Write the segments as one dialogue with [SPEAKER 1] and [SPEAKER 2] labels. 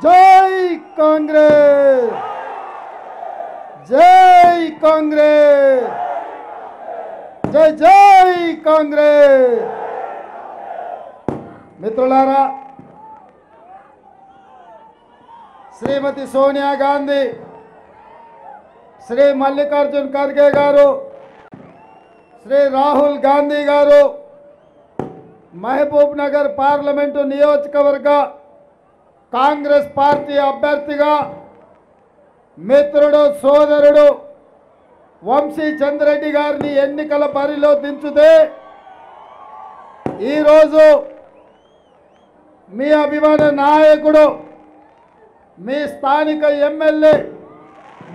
[SPEAKER 1] జై కాంగ్రెస్, జై కాంగ్రెస్, జై జై కాంగ్రెస్. మిత్రులారా, శ్రీమతి సోనియా గాంధీ, శ్రీ మల్లికార్జున్ ఖర్గే గారు, శ్రీ రాహుల్ గాంధీ గారు మహబూబ్ నగర్ పార్లమెంటు నియోజకవర్గ కాంగ్రెస్ పార్టీ అభ్యర్థిగా మిత్రుడు సోదరుడు వంశీ చంద్రెడ్డి గారిని ఎన్నికల బరిలో దించుతే ఈరోజు మీ అభిమాన నాయకుడు మీ స్థానిక ఎమ్మెల్యే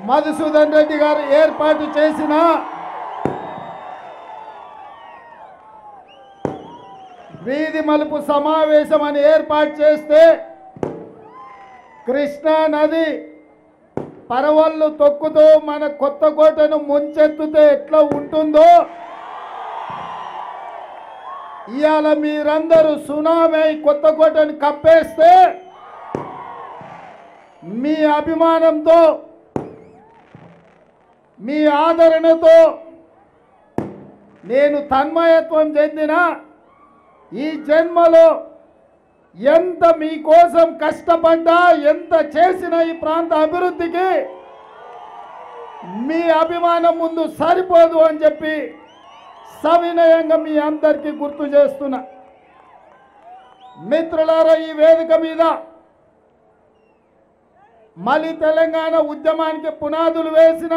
[SPEAKER 1] మధుసూదన్ రెడ్డి గారు ఏర్పాటు చేసిన వీధి మలుపు సమావేశం అని ఏర్పాటు చేస్తే కృష్ణా నది పరవళ్ళు తొక్కుతూ మన కొత్తకోటను ముంచెత్తుతే ఎట్లా ఉంటుందో ఇవాళ మీరందరూ సునామీ కొత్తకోటను కప్పేస్తే మీ అభిమానంతో మీ ఆదరణతో నేను తన్మయత్వం చెందిన ఈ జన్మలో ఎంత మీకోసం కష్టపడ్డా, ఎంత చేసిన ఈ ప్రాంత అభివృద్ధికి మీ అభిమానం ముందు సరిపోదు అని చెప్పి సవినయంగా మీ అందరికీ గుర్తు చేస్తున్నా. మిత్రులారా, ఈ వేదిక మీద మళ్ళీ తెలంగాణ ఉద్యమానికి పునాదులు వేసిన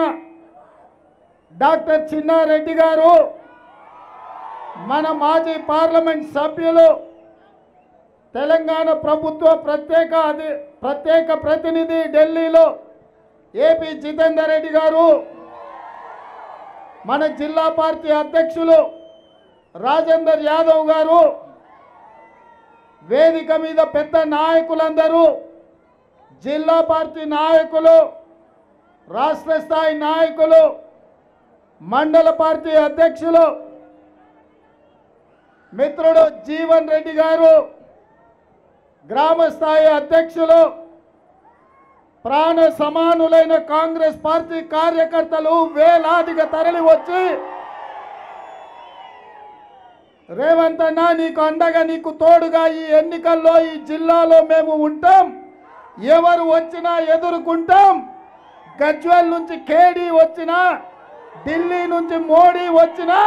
[SPEAKER 1] డాక్టర్ చిన్నారెడ్డి గారు, మన మాజీ పార్లమెంట్ సభ్యులు, తెలంగాణ ప్రభుత్వ ప్రత్యేక ప్రతినిధి ఢిల్లీలో ఏపీ జితేందర్ రెడ్డి గారు, మన జిల్లా పార్టీ అధ్యక్షులు రాజేందర్ యాదవ్ గారు, వేదిక మీద పెద్ద నాయకులందరూ, జిల్లా పార్టీ నాయకులు, రాష్ట్ర స్థాయి నాయకులు, మండల పార్టీ అధ్యక్షులు మిత్రుడు జీవన్ రెడ్డి గారు, గ్రామ స్థాయి అధ్యక్షులు, ప్రాణ సమానులైన కాంగ్రెస్ పార్టీ కార్యకర్తలు వేలాదిగా తరలి వచ్చి రేవంత్ అన్న నీకు అండగా నీకు తోడుగా ఈ ఎన్నికల్లో ఈ జిల్లాలో మేము ఉంటాం, ఎవరు వచ్చినా ఎదుర్కొంటాం, గజ్వేల్ నుంచి కేడీ వచ్చినా, ఢిల్లీ నుంచి మోడీ వచ్చినా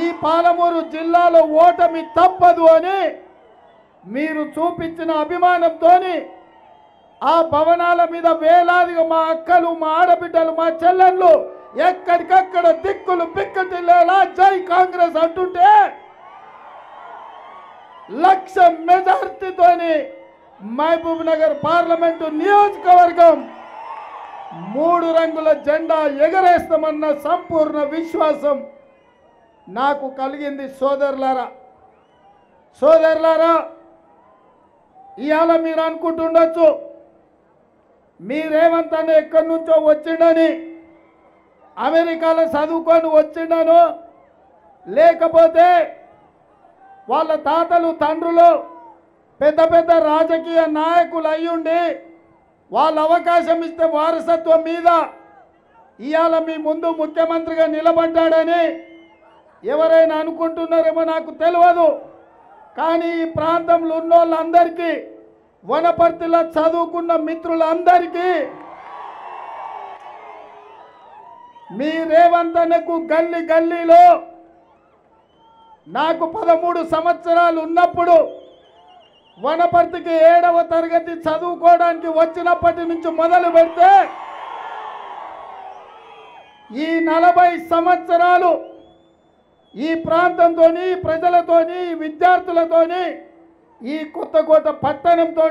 [SPEAKER 1] ఈ పాలమూరు జిల్లాలో ఓటమి తప్పదు అని మీరు చూపించిన అభిమానంతో ఆ భవనాల మీద వేలాదిగా మా అక్కలు, మా ఆడబిడ్డలు, మా చెల్లెళ్ళు ఎక్కడికక్కడ దిక్కులు పిక్కటిల్లేలా జై కాంగ్రెస్ అంటుంటే 1,00,000 మెజార్టీతోని మహబూబ్ నగర్ పార్లమెంటు నియోజకవర్గం 3 రంగుల జెండా ఎగరేస్తామన్న సంపూర్ణ విశ్వాసం నాకు కలిగింది. సోదరులారా, ఇవాళ మీరు అనుకుంటుండొచ్చు మీరేమంత ఎక్కడి నుంచో వచ్చిండని, అమెరికాలో చదువుకొని వచ్చిండను, లేకపోతే వాళ్ళ తాతలు తండ్రులు పెద్ద పెద్ద రాజకీయ నాయకులు అయ్యుండి వాళ్ళ అవకాశం ఇస్తే వారసత్వం మీద ఇవాళ మీ ముందు ముఖ్యమంత్రిగా నిలబడ్డాడని ఎవరైనా అనుకుంటున్నారేమో నాకు తెలియదు. కానీ ఈ ప్రాంతంలో ఉన్న వాళ్ళందరికీ, వనపర్తిలో చదువుకున్న మిత్రులందరికీ మీ రేవంత్ అన్నకు గల్లీ గల్లీలో నాకు 13 సంవత్సరాలు ఉన్నప్పుడు వనపర్తికి 7వ తరగతి చదువుకోవడానికి వచ్చినప్పటి నుంచి మొదలు పెడితే ఈ 40 సంవత్సరాలు ఈ ప్రాంతంతోని, ప్రజలతోని, విద్యార్థులతోని, ఈ కొత్తకోట పట్టణంతో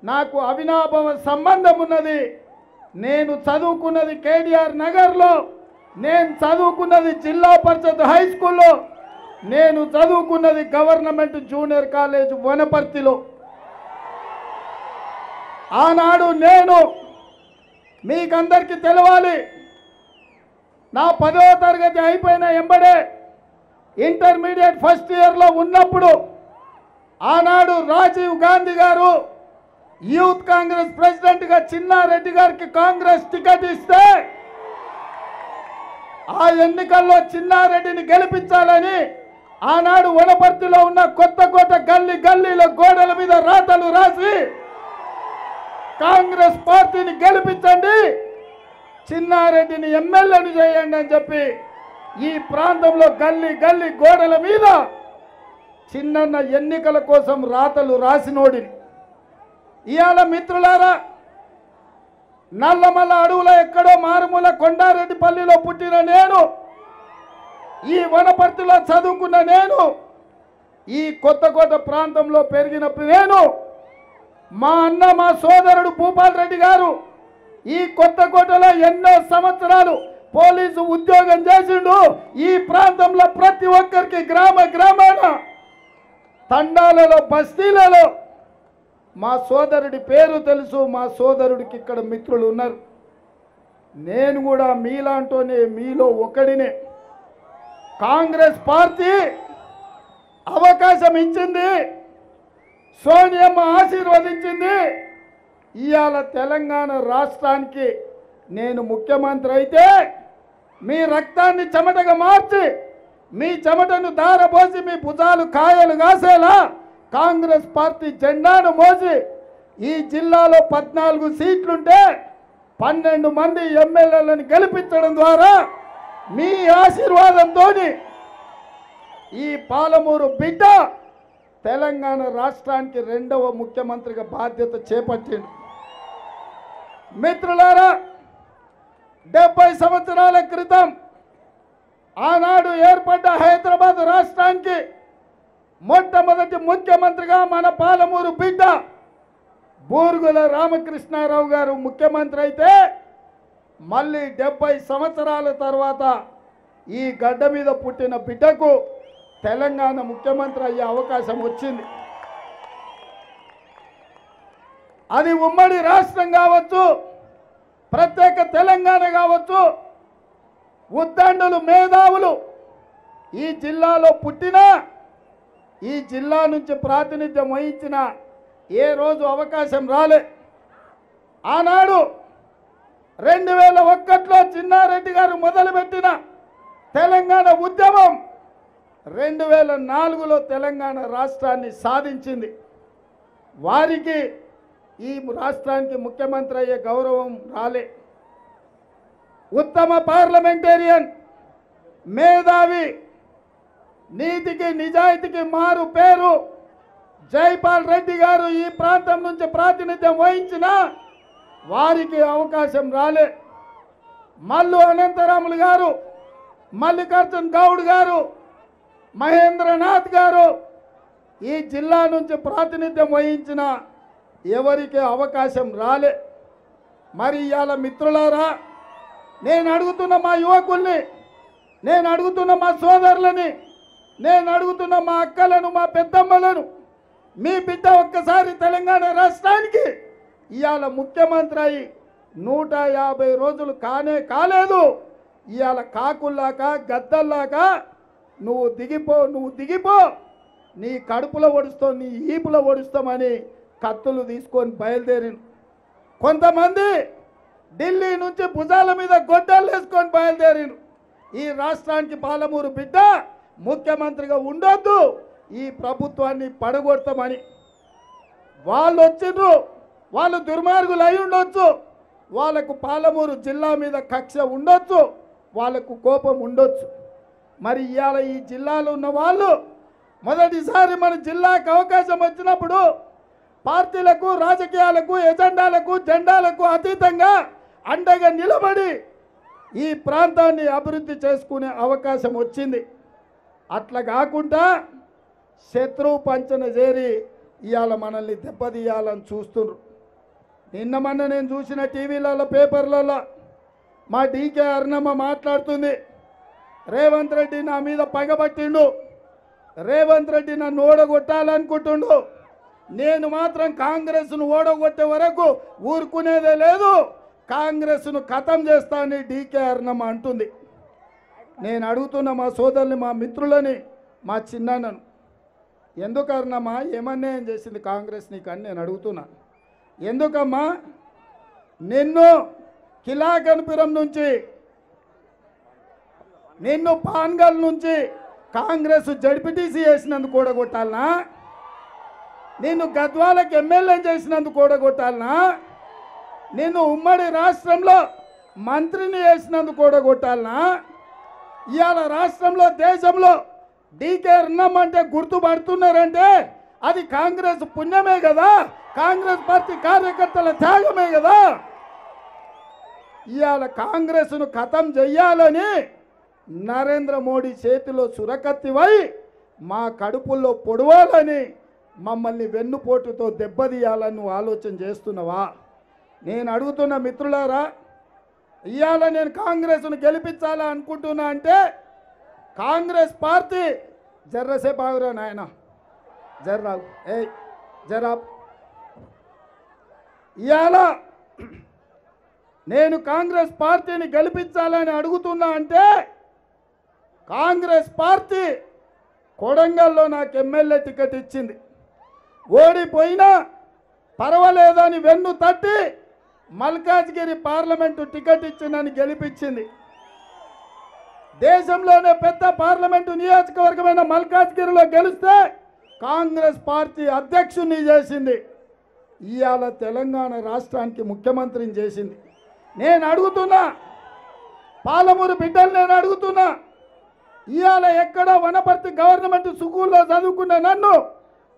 [SPEAKER 1] నాకు అవినాభావ సంబంధం ఉన్నది. నేను చదువుకున్నది కేటీఆర్ నగర్లో, నేను చదువుకున్నది జిల్లా పరిషత్ హై స్కూల్లో, నేను చదువుకున్నది గవర్నమెంట్ జూనియర్ కాలేజ్ వనపర్తిలో. ఆనాడు నేను మీకందరికీ తెలవాలి, నా 10వ తరగతి అయిపోయిన ఎంబడే ఇంటర్మీడియట్ ఫస్ట్ ఇయర్లో ఉన్నప్పుడు ఆనాడు రాజీవ్ గాంధీ గారు యూత్ కాంగ్రెస్ ప్రెసిడెంట్ గా చిన్నారెడ్డి గారికి కాంగ్రెస్ టికెట్ ఇస్తే ఆ ఎన్నికల్లో చిన్నారెడ్డిని గెలిపించాలని ఆనాడు వనపర్తిలో ఉన్న కొత్తకోట గల్లీలో గోడల మీద రాతలు రాసి కాంగ్రెస్ పార్టీని గెలిపించండి, చిన్నారెడ్డిని ఎమ్మెల్యేని చేయండి అని చెప్పి ఈ ప్రాంతంలో గల్లీ గోడల మీద చిన్న ఎన్నికల కోసం రాతలు రాసినోడిని. ఇవాళ మిత్రులారా, నల్లమల్ల అడవుల ఎక్కడో మారుమూల కొండారెడ్డిపల్లిలో పుట్టిన నేను, ఈ వనపర్తిలో చదువుకున్న నేను, ఈ కొత్తకోట ప్రాంతంలో పెరిగిన నేను, మా అన్న మా సోదరుడు భూపాల్ రెడ్డి గారు ఈ కొత్తకోటలో ఎన్నో సంవత్సరాలు పోలీసు ఉద్యోగం చేసిండు. ఈ ప్రాంతంలో ప్రతి ఒక్కరికి గ్రామాన తండాలలో బస్తీలలో మా సోదరుడి పేరు తెలుసు. మా సోదరుడికి ఇక్కడ మిత్రులు ఉన్నారు. నేను కూడా మీలాంటోనే, మీలో ఒకడినే. కాంగ్రెస్ పార్టీ అవకాశం ఇచ్చింది, సోనియమ్మ ఆశీర్వదించింది. ఇవాళ తెలంగాణ రాష్ట్రానికి నేను ముఖ్యమంత్రి అయితే మీ రక్తాన్ని చెమటగా మార్చి, మీ చెమటను దారపోసి, మీ భుజాలు కాయలు కాసేలా కాంగ్రెస్ పార్టీ జెండాను మోసి ఈ జిల్లాలో 14 సీట్లుంటే 12 మంది ఎమ్మెల్యేలను గెలిపించడం ద్వారా మీ ఆశీర్వాదంతో ఈ పాలమూరు బిడ్డ తెలంగాణ రాష్ట్రానికి 2వ ముఖ్యమంత్రిగా బాధ్యత చేపట్టిండు. మిత్రులారా, 70 సంవత్సరాల క్రితం ఆనాడు ఏర్పడ్డ హైదరాబాద్ రాష్ట్రానికి మొట్టమొదటి ముఖ్యమంత్రిగా మన పాలమూరు బిడ్డ బూరుగుల రామకృష్ణారావు గారు ముఖ్యమంత్రి అయితే, మళ్ళీ 70 సంవత్సరాల తర్వాత ఈ గడ్డ మీద పుట్టిన బిడ్డకు తెలంగాణ ముఖ్యమంత్రి అయ్యే అవకాశం వచ్చింది. అది ఉమ్మడి రాష్ట్రం కావచ్చు, ప్రత్యేక తెలంగాణ కావచ్చు, ఉద్దండులు మేధావులు ఈ జిల్లాలో పుట్టినా, ఈ జిల్లా నుంచి ప్రాతినిధ్యం వహించిన ఏ రోజు అవకాశం రాలే. ఆనాడు 2001లో చిన్నారెడ్డి గారు మొదలుపెట్టిన తెలంగాణ ఉద్యమం 2004లో తెలంగాణ రాష్ట్రాన్ని సాధించింది. వారికి ఈ రాష్ట్రానికి ముఖ్యమంత్రి అయ్యే గౌరవం రాలే. ఉత్తమ పార్లమెంటేరియన్, మేధావి, నీతికి నిజాయితీకి మారు పేరు జైపాల్ రెడ్డి గారు ఈ ప్రాంతం నుంచి ప్రాతినిధ్యం వహించిన వారికి అవకాశం రాలే. మల్లు అనంతరాములు గారు, మల్లికార్జున్ గౌడ్ గారు, మహేంద్రనాథ్ గారు ఈ జిల్లా నుంచి ప్రాతినిధ్యం వహించిన ఎవరికి అవకాశం రాలే. మరి ఇవాళ మిత్రులారా, నేను అడుగుతున్న మా యువకుల్ని, నేను అడుగుతున్న మా సోదరులని, నేను అడుగుతున్న మా అక్కలను, మా పెద్దమ్మలను, మీ బిడ్డ ఒక్కసారి తెలంగాణ రాష్ట్రానికి ఇవాళ ముఖ్యమంత్రి అయి 150 రోజులు కాలేదు. ఇవాళ కాకుల్లాగా గద్దల్లాగా నువ్వు దిగిపో, నీ కడుపులో ఒడుస్తావు, నీ ఈపులో ఒడుస్తామని కత్తులు తీసుకొని బయలుదేరిన కొంతమంది ఢిల్లీ నుంచి భుజాల మీద గొడ్డలు వేసుకొని బయలుదేరిన. ఈ రాష్ట్రానికి పాలమూరు బిడ్డ ముఖ్యమంత్రిగా ఉండొద్దు, ఈ ప్రభుత్వాన్ని పడగొడతామని వాళ్ళు వచ్చిండ్రు. వాళ్ళు దుర్మార్గులు అయి ఉండొచ్చు, వాళ్ళకు పాలమూరు జిల్లా మీద కక్ష ఉండొచ్చు, వాళ్ళకు కోపం ఉండొచ్చు. మరి ఇవాళ ఈ జిల్లాలో ఉన్న వాళ్ళు మొదటిసారి మన జిల్లాకు అవకాశం వచ్చినప్పుడు పార్టీలకు, రాజకీయాలకు, ఎజెండాలకు, జెండాలకు అతీతంగా అండగా నిలబడి ఈ ప్రాంతాన్ని అభివృద్ధి చేసుకునే అవకాశం వచ్చింది. అట్లా కాకుండా శత్రువు పంచన చేరి ఇవాళ మనల్ని దెబ్బతీయాలని చూస్తున్నారు. నిన్న మొన్న నేను చూసిన టీవీలలో, పేపర్లలో మా డీకే అరుణమ్మ మాట్లాడుతుంది, రేవంత్ రెడ్డి నా మీద పగబట్టిండు, రేవంత్ రెడ్డి నన్ను ఓడగొట్టాలనుకుంటుండు, నేను మాత్రం కాంగ్రెస్ను ఓడగొట్టే వరకు ఊరుకునేదే లేదు, కాంగ్రెస్ను ఖతం చేస్తా అని డీకే అరుణమ్మ అంటుంది. నేను అడుగుతున్న మా సోదరుని, మా మిత్రులని, మా చిన్నను, ఎందుకు అరుణమ్మ ఏమన్యాయం చేసింది కాంగ్రెస్ నీకు అని నేను అడుగుతున్నా. ఎందుకమ్మా నిన్ను కిలాకన్పురం నుంచి, నిన్ను పాన్గల్ నుంచి కాంగ్రెస్ జడ్పీటీసీ చేసినందుకు కూడగొట్టాలనా? నిన్ను గద్వాలకు ఎమ్మెల్యే చేసినందుకు కూడగొట్టాలనా? నిన్ను ఉమ్మడి రాష్ట్రంలో మంత్రిని చేసినందుకు కూడగొట్టాలనా? ఇవాళ రాష్ట్రంలో దేశంలో డీకే అన్నం అంటే గుర్తుపడుతున్నారంటే అది కాంగ్రెస్ పుణ్యమే కదా, కాంగ్రెస్ పార్టీ కార్యకర్తల త్యాగమే కదా. ఇవాళ కాంగ్రెస్ను ఖతం చెయ్యాలని నరేంద్ర మోడీ చేతిలో సురకత్తివై మా కడుపుల్లో పొడవాలని, మమ్మల్ని వెన్నుపోటుతో దెబ్బతీయాలని నువ్వు ఆలోచన చేస్తున్నావా? నేను అడుగుతున్న మిత్రులారా, ఇవాళ నేను కాంగ్రెస్ను గెలిపించాలా అనుకుంటున్నా అంటే కాంగ్రెస్ పార్టీ జర్రసేపు ఆగురా నాయన, జర్రావు ఏ జరా. ఇవాళ నేను కాంగ్రెస్ పార్టీని గెలిపించాలని అడుగుతున్నా అంటే కాంగ్రెస్ పార్టీ కొడంగల్లో నాకు ఎమ్మెల్యే టికెట్ ఇచ్చింది. ఓడిపోయినా పర్వాలేదని వెన్ను తట్టి మల్కాజ్గిరి పార్లమెంటు టికెట్ ఇచ్చి నన్ను గెలిపించింది. దేశంలోనే పెద్ద పార్లమెంటు నియోజకవర్గమైన మల్కాజ్గిరిలో గెలిస్తే కాంగ్రెస్ పార్టీ అధ్యక్షుడిని చేసింది. ఇవాళ తెలంగాణ రాష్ట్రానికి ముఖ్యమంత్రిని చేసింది. నేను అడుగుతున్నా, పాలమూరు బిడ్డలు నేను అడుగుతున్నా, ఇవాళ ఎక్కడో వనపర్తి గవర్నమెంట్ స్కూల్లో చదువుకున్న నన్ను,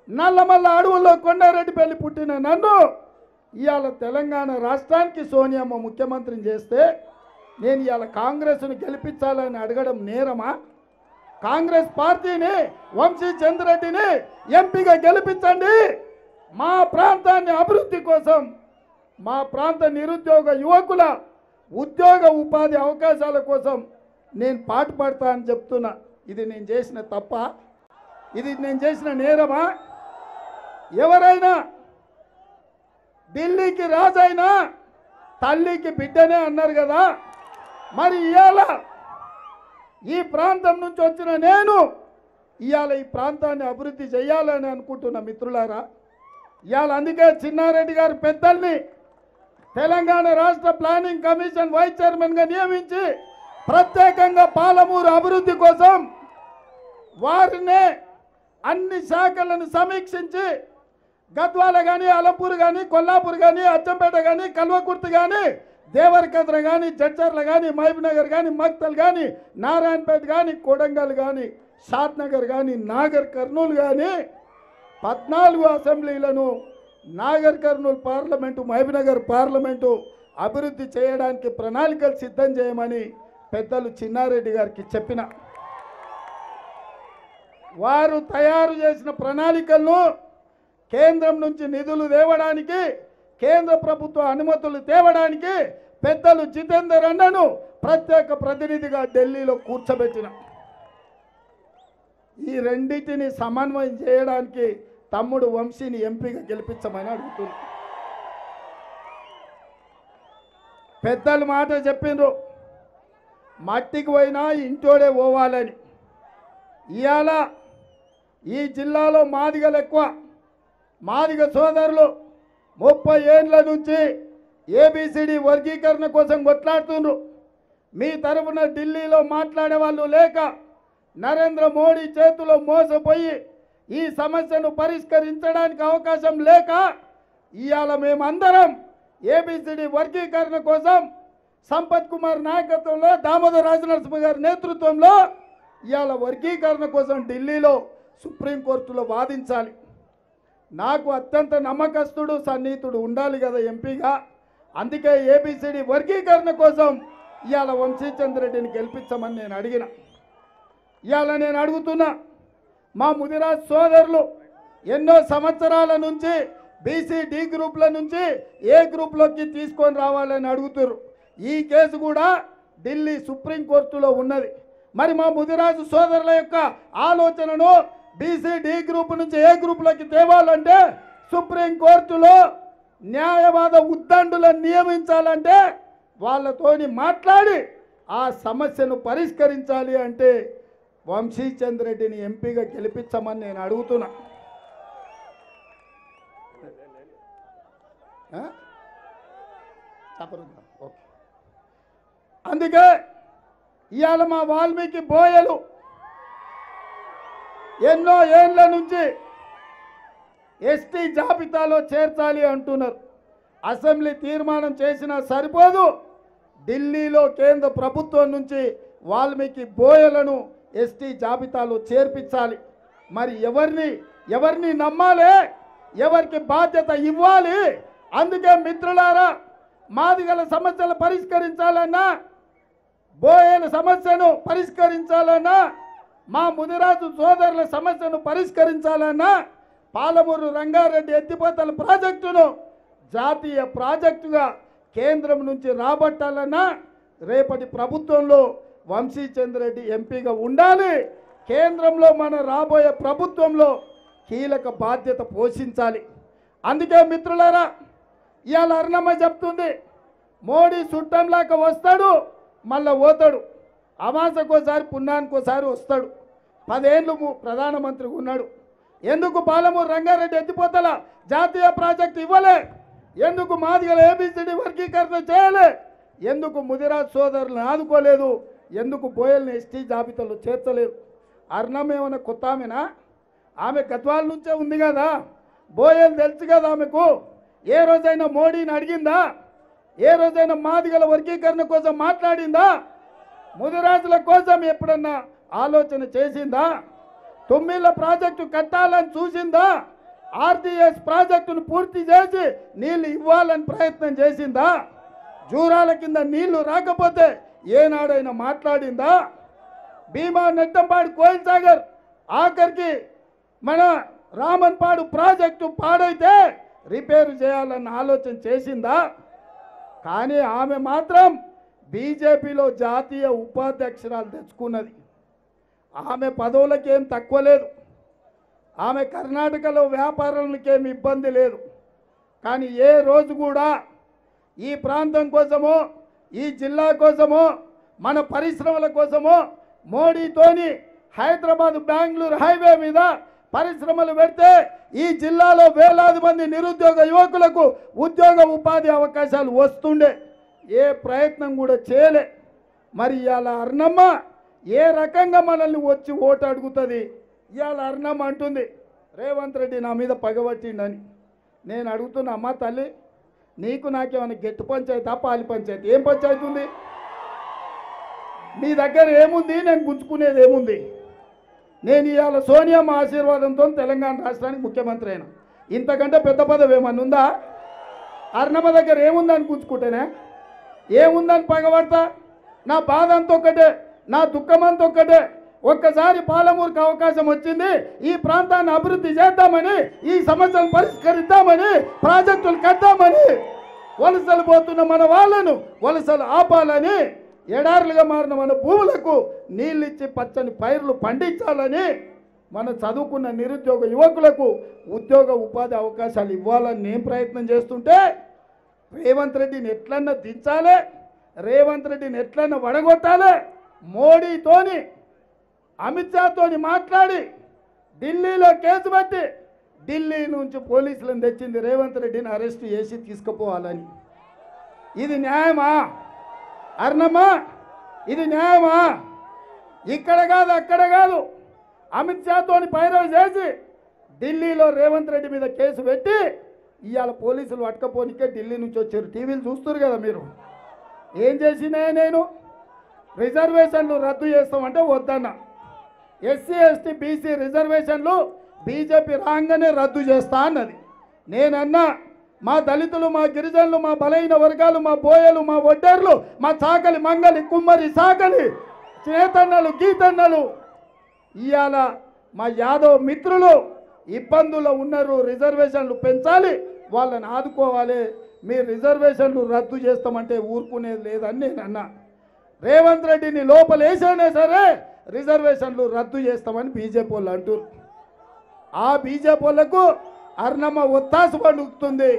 [SPEAKER 1] నల్లమల్ల అడవుల్లో కొండారెడ్డిపల్లి పుట్టిన నన్ను ఇవాళ తెలంగాణ రాష్ట్రానికి సోనియమ్మ ముఖ్యమంత్రిని చేస్తే నేను ఇవాళ కాంగ్రెస్ను గెలిపించాలని అడగడం నేరమా? కాంగ్రెస్ పార్టీని, వంశీ చంద్రెడ్డిని ఎంపీగా గెలిపించండి. మా ప్రాంతాన్ని అభివృద్ధి కోసం, మా ప్రాంత నిరుద్యోగ యువకుల ఉద్యోగ ఉపాధి అవకాశాల కోసం నేను పాటుపడతా అని చెప్తున్నా. ఇది నేను చేసిన తప్ప? ఇది నేను చేసిన నేరమా? ఎవరైనా ఢిల్లీకి రాజైనా తల్లికి బిడ్డనే అన్నారు కదా. మరి ఇవాళ ఈ ప్రాంతం నుంచి వచ్చిన నేను ఇవాళ ఈ ప్రాంతాన్ని అభివృద్ధి చేయాలని అనుకుంటున్న మిత్రులారా, ఇవాళ అందుకే చిన్నారెడ్డి గారు పెద్దల్ని తెలంగాణ రాష్ట్ర ప్లానింగ్ కమిషన్ వైస్ చైర్మన్గా నియమించి ప్రత్యేకంగా పాలమూరు అభివృద్ధి కోసం వారినే అన్ని శాఖలను సమీక్షించి గద్వాల కానీ, అలంపూర్ కానీ, కొల్లాపూర్ కానీ, అచ్చంపేట కానీ, కల్వకుర్తి కానీ, దేవరకద్ర కానీ, జడ్చర్ల కానీ, మహబూబ్నగర్ కానీ, మక్తల్ కానీ, నారాయణపేట కానీ, కొడంగల్ కానీ, షాద్నగర్ కానీ, నాగర్ కర్నూలు కానీ 14 అసెంబ్లీలను నాగర్ కర్నూలు పార్లమెంటు, మహబూబ్నగర్ పార్లమెంటు అభివృద్ధి చేయడానికి ప్రణాళికలు సిద్ధం చేయమని పెద్దలు చిన్నారెడ్డి గారికి చెప్పిన. వారు తయారు చేసిన ప్రణాళికలను కేంద్రం నుంచి నిధులు తేవడానికి, కేంద్ర ప్రభుత్వ అనుమతులు తేవడానికి పెద్దలు జితేందర్ అన్నను ప్రత్యేక ప్రతినిధిగా ఢిల్లీలో కూర్చోబెట్టిన. ఈ రెండింటిని సమన్వయం చేయడానికి తమ్ముడు వంశీని ఎంపీగా గెలిపించమని అడుగుతున్నా. పెద్దలు మాట చెప్పిండ్రు, మట్టికి పోయినా ఇంటోడే పోవాలని. ఇవాళ ఈ జిల్లాలో మాదిగలు ఎక్కువ. మాదిగ సోదరులు 30 ఏళ్ళ నుంచి ఏబిసిడి వర్గీకరణ కోసం కొట్లాడుతున్నారు. మీ తరఫున ఢిల్లీలో మాట్లాడే వాళ్ళు లేక నరేంద్ర మోడీ చేతిలో మోసపోయి ఈ సమస్యను పరిష్కరించడానికి అవకాశం లేక ఇవాళ మేమందరం ఏబిసిడి వర్గీకరణ కోసం సంపత్ కుమార్ నాయకత్వంలో, దామోదర్ రాజనరసింహ గారి నేతృత్వంలో ఇవాళ వర్గీకరణ కోసం ఢిల్లీలో సుప్రీంకోర్టులో వాదించాలి. నాకు అత్యంత నమ్మకస్తుడు, సన్నిహితుడు ఉండాలి కదా ఎంపీగా. అందుకే ఏబిసిడి వర్గీకరణ కోసం ఇవాళ వంశీచంద్రెడ్డిని గెలిపించమని నేను అడిగిన. ఇవాళ నేను అడుగుతున్నా, మా ముదిరాజ్ సోదరులు ఎన్నో సంవత్సరాల నుంచి బీసీ డి గ్రూప్ల నుంచి ఏ గ్రూప్లోకి తీసుకొని రావాలని అడుగుతారు. ఈ కేసు కూడా ఢిల్లీ సుప్రీంకోర్టులో ఉన్నది. మరి మా ముదిరాజు సోదరుల యొక్క ఆలోచనను బీసీ డి గ్రూప్ నుంచి ఏ గ్రూప్లోకి తేవాలంటే సుప్రీంకోర్టులో న్యాయవాద ఉద్దండులను నియమించాలంటే వాళ్ళతోని మాట్లాడి ఆ సమస్యను పరిష్కరించాలి అంటే వంశీచంద్రెడ్డిని ఎంపీగా గెలిపించమని నేను అడుగుతున్నా. ఓకే. అందుకే ఇవాళ మా వాల్మీకి బోయలు ఎన్నో ఏళ్ల నుంచి ఎస్టీ జాబితాలో చేర్చాలి అంటున్నారు. అసెంబ్లీ తీర్మానం చేసినా సరిపోదు, ఢిల్లీలో కేంద్ర ప్రభుత్వం నుంచి వాల్మీకి బోయలను ఎస్టీ జాబితాలో చేర్పించాలి. మరి ఎవరిని నమ్మాలి, ఎవరికి బాధ్యత ఇవ్వాలి? అందుకే మిత్రులారా, మాదిగల సమస్యలు పరిష్కరించాలన్నా, బోయల సమస్యను పరిష్కరించాలన్నా, మా ముదిరాజు సోదరుల సమస్యను పరిష్కరించాలన్నా, పాలమూరు రంగారెడ్డి ఎత్తిపోతల ప్రాజెక్టును జాతీయ ప్రాజెక్టుగా కేంద్రం నుంచి రాబట్టాలన్నా రేపటి ప్రభుత్వంలో వంశీచంద్రెడ్డి ఎంపీగా ఉండాలి. కేంద్రంలో మన రాబోయే ప్రభుత్వంలో కీలక బాధ్యత పోషించాలి. అందుకే మిత్రులారా, ఇవాళ అరుణమ్మ చెప్తుంది, మోడీ చుట్టంలాక వస్తాడు, మళ్ళా పోతాడు, అమాసకోసారి పుణ్యానికోసారి వస్తాడు. 10 ఏళ్ళు ప్రధానమంత్రిగా ఉన్నాడు. ఎందుకు పాలమూరు రంగారెడ్డి ఎత్తిపోతల జాతీయ ప్రాజెక్టు ఇవ్వలే? ఎందుకు మాదిగల ఏబిసిడి వర్గీకరణ చేయలే? ఎందుకు ముదిరాజ్ సోదరులను ఆదుకోలేదు? ఎందుకు బోయల్ని ఎస్టీ జాబితాలో చేర్చలేదు? అరుణమ్మ ఏమైనా కొత్త ఆమెనా? ఆమె గద్వాల నుంచే ఉంది కదా, బోయలు తెలుసు కదా ఆమెకు. ఏ రోజైనా మోడీని అడిగిందా? ఏ రోజైనా మాదిగల వర్గీకరణ కోసం మాట్లాడిందా? ముదిరాజుల కోసం ఎప్పుడన్నా ఆలోచన చేసిందా? తొమ్మిళ్ళ ప్రాజెక్టు కట్టాలని చూసిందా? ఆర్టీఎస్ ప్రాజెక్టును పూర్తి చేసి నీళ్లు ఇవ్వాలని ప్రయత్నం చేసిందా? జూరాల కింద నీళ్లు రాకపోతే ఏనాడైనా మాట్లాడిందా? భీమా నెట్టంపాడు కోయిల్ సాగర్ ఆఖరికి మన రామన్పాడు ప్రాజెక్టు పాడైతే రిపేరు చేయాలన్న ఆలోచన చేసిందా? కానీ ఆమె మాత్రం బీజేపీలో జాతీయ ఉపాధ్యక్షురాలు తెచ్చుకున్నది. ఆమె పదవులకేం తక్కువ లేదు, ఆమె కర్ణాటకలో వ్యాపారులకేమి ఇబ్బంది లేదు. కానీ ఏ రోజు కూడా ఈ ప్రాంతం కోసమో, ఈ జిల్లా కోసమో, మన పరిశ్రమల కోసమో మోడీతోని హైదరాబాద్ బెంగళూరు హైవే మీద పరిశ్రమలు పెడితే ఈ జిల్లాలో వేలాది మంది నిరుద్యోగ యువకులకు ఉద్యోగ ఉపాధి అవకాశాలు వస్తుండే. ఏ ప్రయత్నం కూడా చేయలే. మరి ఇవాళ అరుణమ్మ ఏ రకంగా మనల్ని వచ్చి ఓటు అడుగుతుంది? ఇవాళ అరుణమ్మ అంటుంది రేవంత్ రెడ్డి నా మీద పగబట్టిండని. నేను అడుగుతున్నా, అమ్మ తల్లి, నీకు నాకేమైనా గెట్టు పంచాయతీ పాలి పంచాయతీ? ఏం పంచాయతీ ఉంది మీ దగ్గర? ఏముంది? నేను గుంజుకునేది ఏముంది? నేను ఇవాళ సోనియమ్మ ఆశీర్వాదంతో తెలంగాణ రాష్ట్రానికి ముఖ్యమంత్రి అయినా. ఇంతకంటే పెద్ద పదవి ఏమన్నా ఉందా? అరుణమ్మ దగ్గర ఏముందని గుంజుకుంటేనే, ఏముందని పగబడతా? నా బాధ అంత ఒక్కటే, నా దుఃఖం అంత ఒక్కటే. ఒక్కసారి పాలమూరుకు అవకాశం వచ్చింది, ఈ ప్రాంతాన్ని అభివృద్ధి చేద్దామని, ఈ సమస్యలు పరిష్కరిద్దామని, ప్రాజెక్టులు కట్టామని, వలసలు పోతున్న మన వాళ్ళను వలసలు ఆపాలని, ఎడారులుగా మారిన మన భూములకు నీళ్ళిచ్చి పచ్చని పైర్లు పండించాలని, మన చదువుకున్న నిరుద్యోగ యువకులకు ఉద్యోగ ఉపాధి అవకాశాలు ఇవ్వాలని నేను ప్రయత్నం చేస్తుంటే రేవంత్ రెడ్డిని ఎట్లన్నా దించాలి, రేవంత్ రెడ్డిని ఎట్లన్నా వడగొట్టాలి, మోడీతోని అమిత్ షాతోని మాట్లాడి ఢిల్లీలో కేసు పెట్టి ఢిల్లీ నుంచి పోలీసులను తెచ్చింది రేవంత్ రెడ్డిని అరెస్ట్ చేసి తీసుకుపోవాలని. ఇది న్యాయమా అరుణమ్మ? ఇది న్యాయమా? ఇక్కడ కాదు, అక్కడ కాదు, అమిత్ షాతోని పైరవి చేసి ఢిల్లీలో రేవంత్ రెడ్డి మీద కేసు పెట్టి ఇవాళ పోలీసులు పట్టుకపోనికే ఢిల్లీ నుంచి వచ్చారు. టీవీలు చూస్తారు కదా మీరు. ఏం చేసినాయే? నేను రిజర్వేషన్లు రద్దు చేస్తామంటే వద్దన్నా. ఎస్సీ ఎస్టీ బీసీ రిజర్వేషన్లు బీజేపీ రాగానే రద్దు చేస్తా అన్నది. నేనన్నా మా దళితులు, మా గిరిజనులు, మా బలైన వర్గాలు, మా బోయలు, మా ఒడ్డర్లు, మా చాకలి మంగలి కుమ్మరి సాకలి చేతన్నలు గీతన్నలు ఇవాళ మా యాదవ్ మిత్రులు ఇబ్బందుల్లో ఉన్నారు. రిజర్వేషన్లు పెంచాలి, వాళ్ళని ఆదుకోవాలి. మీరు రిజర్వేషన్లు రద్దు చేస్తామంటే ఊరుకునేది లేదని నేను అన్నా. రేవంత్ రెడ్డిని లోపలేసైనా సరే రిజర్వేషన్లు రద్దు చేస్తామని బీజేపీ వాళ్ళు అంటారు. ఆ బీజేపీ వాళ్ళకు అరుణమ్మ ఒత్తాస పలుకుతుంది,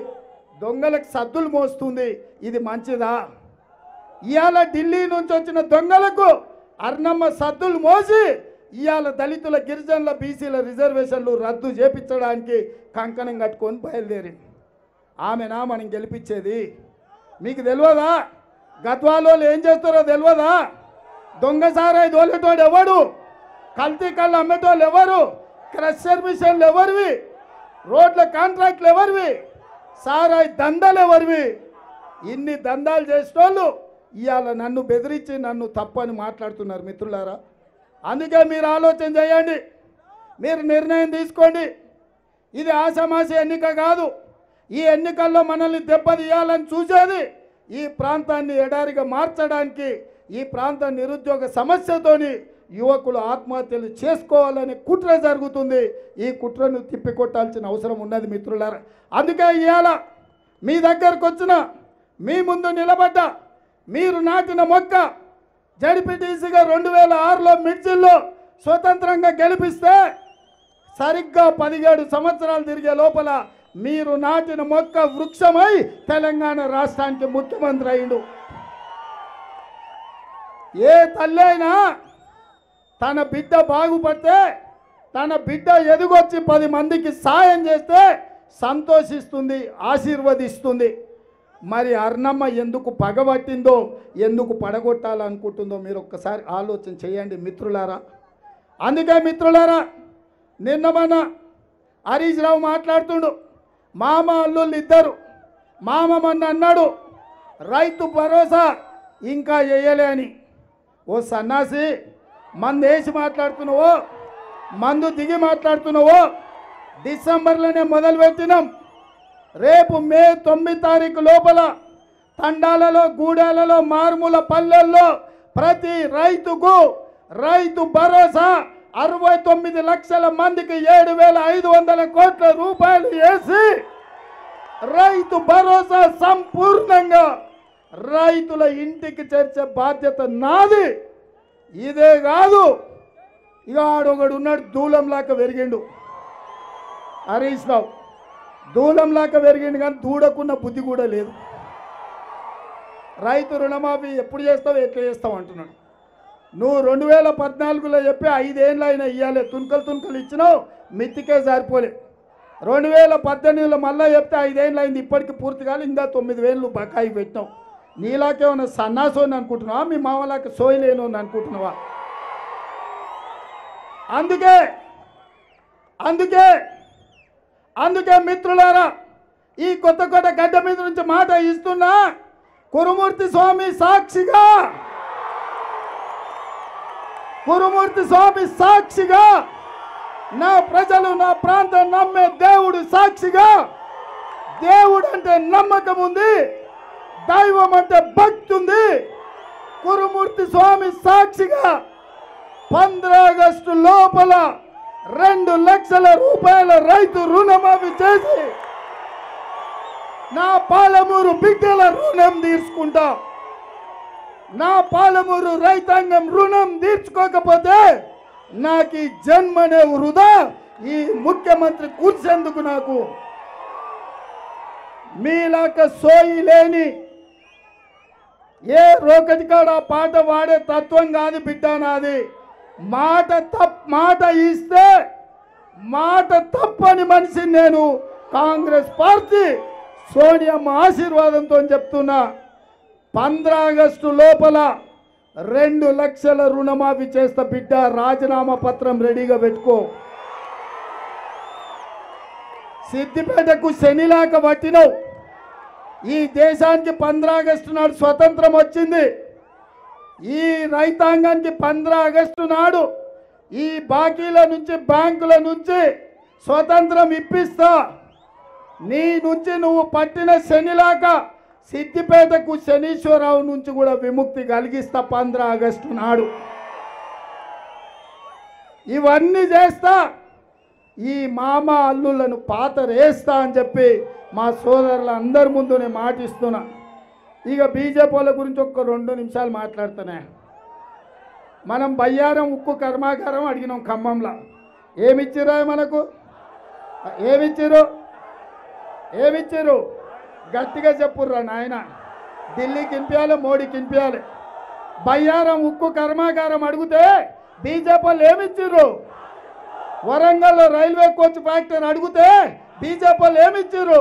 [SPEAKER 1] దొంగలకు సద్దులు మోస్తుంది. ఇది మంచిదా? ఇవాళ ఢిల్లీ నుంచి వచ్చిన దొంగలకు అరుణమ్మ సద్దులు మోసి ఇవాళ దళితుల, గిరిజనుల, బీసీల రిజర్వేషన్లు రద్దు చేపించడానికి కంకణం కట్టుకొని బయలుదేరింది. ఆమెనా మనం గెలిపించేది? మీకు తెలియదా? గద్వాలో ఏం చేస్తారో తెలియదా? దొంగసారాయి దోలేటోడు ఎవడు? కల్తీ కళ్ళు అమ్మేటోళ్ళు ఎవరు? క్రషర్ మిషన్లు ఎవరివి? రోడ్ల కాంట్రాక్ట్లు ఎవరివి? సారాయి దందాలు ఎవరివి? ఇన్ని దందాలు చేసేటోళ్ళు ఇవాళ నన్ను బెదిరించి నన్ను తప్పని మాట్లాడుతున్నారు మిత్రులారా. అందుకే మీరు ఆలోచన చేయండి, మీరు నిర్ణయం తీసుకోండి. ఇది ఆషామాషి ఎన్నిక కాదు. ఈ ఎన్నికల్లో మనల్ని దెబ్బతీయాలని చూసేది ఈ ప్రాంతాన్ని ఎడారిగా మార్చడానికి, ఈ ప్రాంత నిరుద్యోగ సమస్యతోని యువకులు ఆత్మహత్యలు చేసుకోవాలని కుట్ర జరుగుతుంది. ఈ కుట్రను తిప్పికొట్టాల్సిన అవసరం ఉన్నది మిత్రులారా. అందుకే ఇవాళ మీ దగ్గరకు వచ్చిన, మీ ముందు నిలబడ్డ, మీరు నాటిన మొక్క జడ్పీటీసీగా 2006లో మిర్చిల్లో స్వతంత్రంగా గెలిపిస్తే సరిగ్గా 17 సంవత్సరాలు తిరిగే లోపల మీరు నాటిన మొక్క వృక్షమై తెలంగాణ రాష్ట్రానికి ముఖ్యమంత్రి అయిండు. ఏ తల్లి అయినా తన బిడ్డ బాగుపడితే, తన బిడ్డ ఎదుగొచ్చి 10 మందికి సాయం చేస్తే సంతోషిస్తుంది, ఆశీర్వదిస్తుంది. మరి అర్ణమ్మ ఎందుకు పగబట్టిందో, ఎందుకు పడగొట్టాలనుకుంటుందో మీరు ఒక్కసారి ఆలోచన చేయండి మిత్రులారా. అందుకే మిత్రులారా, నిన్న మన హరీష్ రావు మాట్లాడుతుండు, మామ అల్లుళ్ళు ఇద్దరు. మామ మొన్న అన్నాడు రైతు భరోసా ఇంకా వేయలే అని. ఓ సన్నాసి, మందు వేసి మాట్లాడుతున్నావో, మందు దిగి మాట్లాడుతున్నావో? డిసెంబర్లోనే మొదలుపెట్టినాం. రేపు మే 9 తారీఖు లోపల తండాలలో, గూడాలలో, మారుమూల పల్లెల్లో ప్రతి రైతుకు రైతు భరోసా 69 లక్షల మందికి 7,500 కోట్ల రూపాయలు వేసి రైతు భరోసా సంపూర్ణంగా రైతుల ఇంటికి చేర్చే బాధ్యత నాది. ఇదే కాదు, ఇక ఆడొకడు ఉన్నాడు దూలంలాక పెరిగిండు హరీష్ రావు. దూలంలాక పెరిగిండు కానీ దూడకున్న బుద్ధి కూడా లేదు. రైతు రుణమాఫీ ఎప్పుడు చేస్తావు, ఎట్లా చేస్తావు అంటున్నాడు. నువ్వు 2014లో చెప్పి 5 ఏళ్ళు అయినా ఇవ్వాలి, తుణుకలు ఇచ్చినావు, మిత్తికే సరిపోలే. 2018లో మళ్ళీ చెప్తే 5 ఏళ్ళు అయింది, ఇప్పటికి పూర్తి కాదు, ఇంకా 9,000 బకాయి పెట్టినావు. నీలాకేమన్నా సన్నాసోని అనుకుంటున్నావా? మీ మామలాకి సోయలేను అని అనుకుంటున్నావా? అందుకే మిత్రులారా, ఈ కొత్త గడ్డ మీద నుంచి మాట ఇస్తున్నా, కురుమూర్తి స్వామి సాక్షిగా, నా ప్రజలు, నా ప్రాంతం నమ్మే దేవుడు సాక్షిగా, దేవుడు అంటే నమ్మకం ఉంది, దైవం అంటే భక్తి ఉంది. కురుమూర్తి స్వామి సాక్షిగా 15 ఆగస్టు లోపల 2 లక్షల రూపాయల రైతు రుణమాఫీ చేసి నా పాలమూరు బిడ్డల రుణం తీర్చుకుంటా. నా పాలమూరు రైతాంగం రుణం తీర్చుకోకపోతే నాకు ఈ జన్మనే వృధా. ఈ ముఖ్యమంత్రి కూర్చేందుకు నాకు మీలాక సోయి లేని ఏ రోకటి కాడ పాట వాడే తత్వం కాదు బిడ్డ నాది. మాట ఇస్తే మాట తప్పని మనిషి నేను. కాంగ్రెస్ పార్టీ సోనియమ్మ ఆశీర్వాదంతో చెప్తున్నా, 15 ఆగస్టు లోపల 2 లక్షల రుణమాఫీ చేస్తా బిడ్డ. రాజీనామా పత్రం రెడీగా పెట్టుకో. సిద్దిపేటకు శనిలాక పట్టినవు. ఈ దేశానికి 15 ఆగస్టు నాడు స్వతంత్రం వచ్చింది. ఈ రైతాంగానికి 15 ఆగస్టు నాడు ఈ బాకీల నుంచి, బ్యాంకుల నుంచి స్వతంత్రం ఇప్పిస్తా. నీ నుంచి నువ్వు పట్టిన శనిలాక సిద్దిపేటకు శనీశ్వరరావు నుంచి కూడా విముక్తి కలిగిస్తా 15 ఆగస్టు నాడు. ఇవన్నీ చేస్తా. ఈ మామ అల్లులను పాతరేస్తా అని చెప్పి మా సోదరుల అందరి ముందు నేను మాటిస్తున్నా. ఇక బీజేపీ వాళ్ళ గురించి ఒక్క 2 నిమిషాలు మాట్లాడుతానే. మనం బయ్యారం ఉక్కు కర్మాగారం అడిగినాం ఖమ్మంలో. ఏమిచ్చిరా మనకు? ఏమిచ్చిరు గట్టిగా చెప్పుర్రా నాయన. ఢిల్లీకి ఇంపియాలి, మోడీకి ఇంపియాలి. బయ్యారం ఉక్కు కర్మాగారం అడిగితే బీజేపీ వాళ్ళు ఏమిచ్చిర్రు? వరంగల్లో రైల్వే కోచ్ ఫ్యాక్టరీ అడిగితే బీజేపీ వాళ్ళు ఏమిచ్చిర్రు?